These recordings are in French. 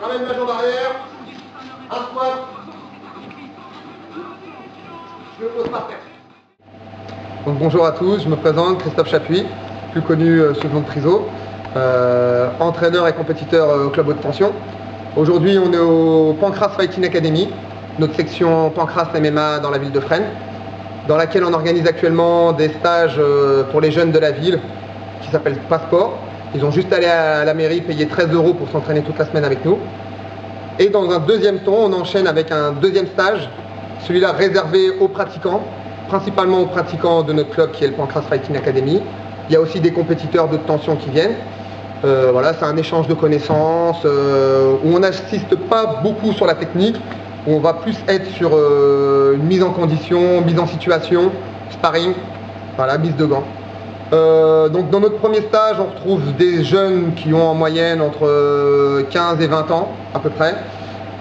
Ramène ma jambe arrière. Un squat. Je me pose par terre. Donc bonjour à tous, je me présente, Christophe Chapuis, plus connu sous le nom de Triso, entraîneur et compétiteur au club Haute Tension. Aujourd'hui on est au Pancras Fighting Academy, notre section Pancras MMA dans la ville de Fresnes, dans laquelle on organise actuellement des stages pour les jeunes de la ville qui s'appellent Passeport. Ils ont juste allé à la mairie payer 13 € pour s'entraîner toute la semaine avec nous. Et dans un deuxième temps, on enchaîne avec un deuxième stage, celui-là réservé aux pratiquants, principalement aux pratiquants de notre club qui est le Pancras Fighting Academy. Il y a aussi des compétiteurs de tension qui viennent. Voilà, c'est un échange de connaissances où on n'assiste pas beaucoup sur la technique, où on va plus être sur une mise en condition, mise en situation, sparring, voilà, mise de gants. Donc dans notre premier stage, on retrouve des jeunes qui ont en moyenne entre 15 et 20 ans à peu près.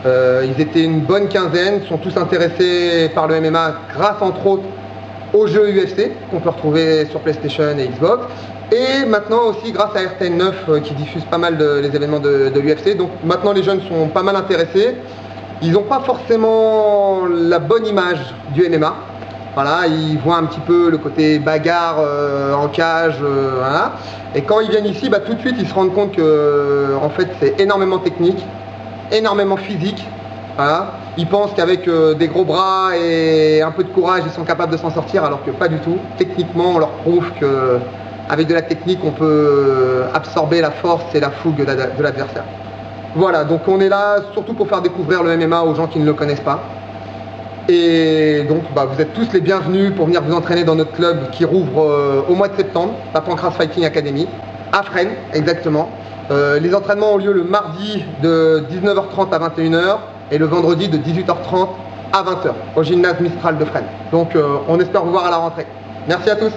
Ils étaient une bonne quinzaine, sont tous intéressés par le MMA grâce entre autres aux jeux UFC qu'on peut retrouver sur PlayStation et Xbox. Et maintenant aussi grâce à RTN9 qui diffuse pas mal les événements de l'UFC. Donc maintenant les jeunes sont pas mal intéressés. Ils n'ont pas forcément la bonne image du MMA. Voilà, ils voient un petit peu le côté bagarre en cage, voilà. Et quand ils viennent ici, bah, tout de suite ils se rendent compte que en fait c'est énormément technique, énormément physique. Voilà. Ils pensent qu'avec des gros bras et un peu de courage ils sont capables de s'en sortir, alors que pas du tout. Techniquement on leur prouve qu'avec de la technique on peut absorber la force et la fougue de l'adversaire. Voilà, donc on est là surtout pour faire découvrir le MMA aux gens qui ne le connaissent pas. Et donc vous êtes tous les bienvenus pour venir vous entraîner dans notre club qui rouvre au mois de septembre, la Pancras Fighting Academy, à Fresnes exactement. Les entraînements ont lieu le mardi de 19h30 à 21h et le vendredi de 18h30 à 20h au gymnase Mistral de Fresnes. Donc on espère vous voir à la rentrée. Merci à tous.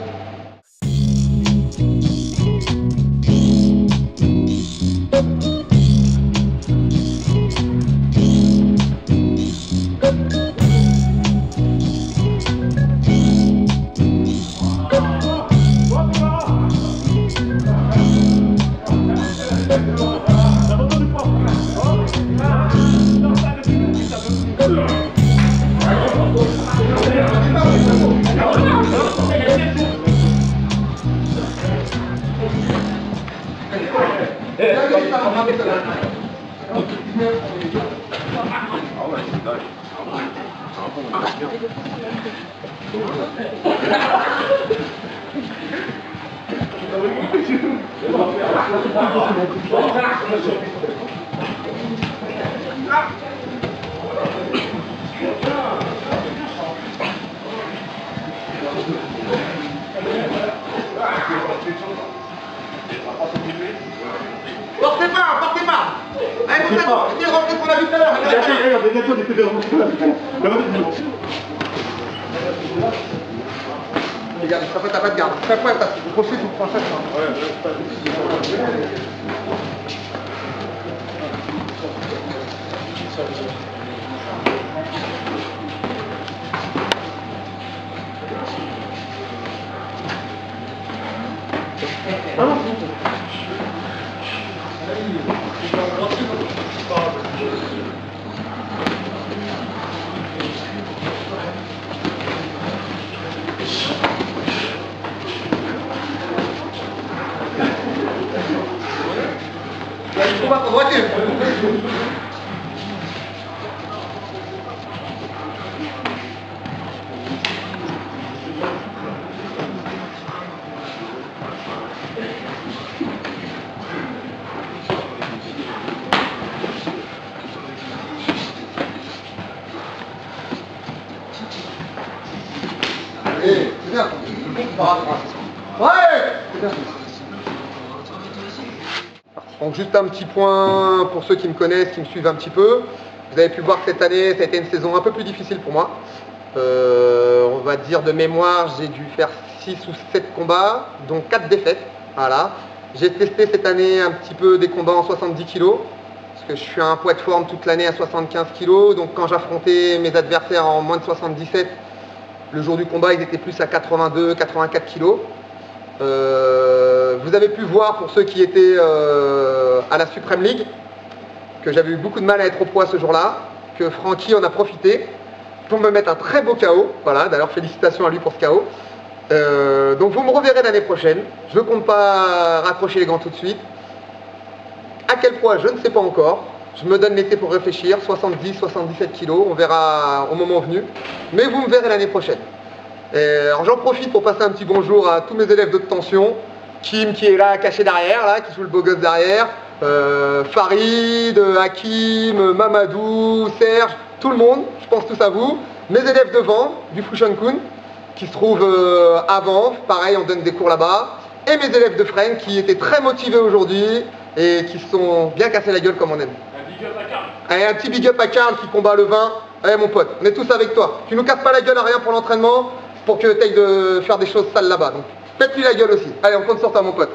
Portez pas. Allez, vous êtes rentré qu'on a vu tout à l'heure. Les gars, t'as pas de garde. Chaque fois, t'as crochet, tu prends chaque fois. Il faut pas droiter. Allez, c'est bien. Ouais, c'est bien. Donc juste un petit point pour ceux qui me connaissent, qui me suivent un petit peu. Vous avez pu voir que cette année, ça a été une saison un peu plus difficile pour moi. On va dire de mémoire, j'ai dû faire 6 ou 7 combats, dont 4 défaites. Voilà. J'ai testé cette année un petit peu des combats en 70 kg, parce que je suis à un poids de forme toute l'année à 75 kg. Donc quand j'affrontais mes adversaires en moins de 77, le jour du combat, ils étaient plus à 82, 84 kg. Vous avez pu voir, pour ceux qui étaient à la Supreme League, que j'avais eu beaucoup de mal à être au poids ce jour-là, que Francky en a profité pour me mettre un très beau KO. Voilà, d'ailleurs félicitations à lui pour ce KO. Donc vous me reverrez l'année prochaine. Je ne compte pas raccrocher les gants tout de suite. À quel poids, je ne sais pas encore. Je me donne l'été pour réfléchir, 70, 77 kilos, on verra au moment venu. Mais vous me verrez l'année prochaine. Alors j'en profite pour passer un petit bonjour à tous mes élèves de tension. Kim qui est là, caché derrière, là, qui joue le beau gosse derrière. Farid, Hakim, Mamadou, Serge, tout le monde, je pense tous à vous. Mes élèves devant, du Fushan-kun, qui se trouvent avant, pareil, on donne des cours là-bas. Et mes élèves de Fren qui étaient très motivés aujourd'hui et qui se sont bien cassés la gueule comme on aime. Un big up à Karl. Allez, un petit big up à Karl qui combat le vin. Allez mon pote, on est tous avec toi. Tu nous casses pas la gueule à rien pour l'entraînement, pour que tu ailles de faire des choses sales là-bas. Donc faites-lui la gueule aussi. Allez, on compte sur toi mon pote.